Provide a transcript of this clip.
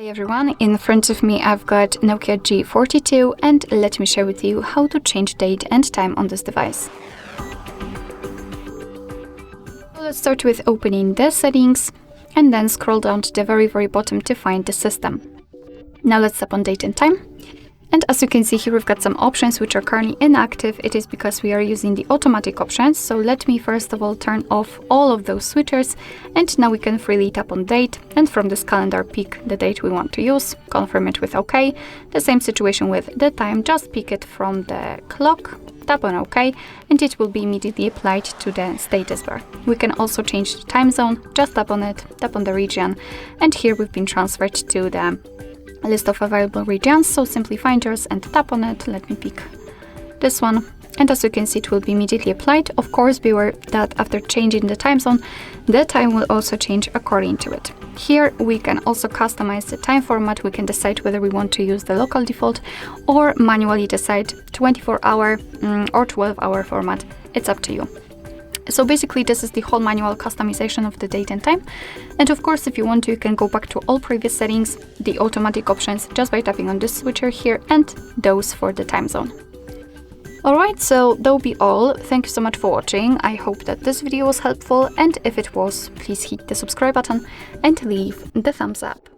Hi everyone, in front of me I've got NOKIA G42 and let me share with you how to change date and time on this device. So let's start with opening the settings and then scroll down to the very bottom to find the system. Now let's tap on date and time. And as you can see here, we've got some options which are currently inactive. It is because we are using the automatic options. So let me first of all turn off all of those switchers. And now we can freely tap on date and from this calendar pick the date we want to use, confirm it with OK. The same situation with the time, just pick it from the clock, tap on OK, and it will be immediately applied to the status bar. We can also change the time zone, just tap on it, tap on the region, and here we've been transferred to the list of available regions, so simply find yours and tap on it. Let me pick this one, and as you can see it will be immediately applied. Of course, beware that after changing the time zone, the time will also change according to it. Here we can also customize the time format. We can decide whether we want to use the local default or manually decide 24-hour or 12-hour format. It's up to you. So basically this is the whole manual customization of the date and time. And of course, if you want to, you can go back to all previous settings, the automatic options, just by tapping on this switcher here and those for the time zone. Alright, so that will be all. Thank you so much for watching. I hope that this video was helpful, and if it was, please hit the subscribe button and leave the thumbs up.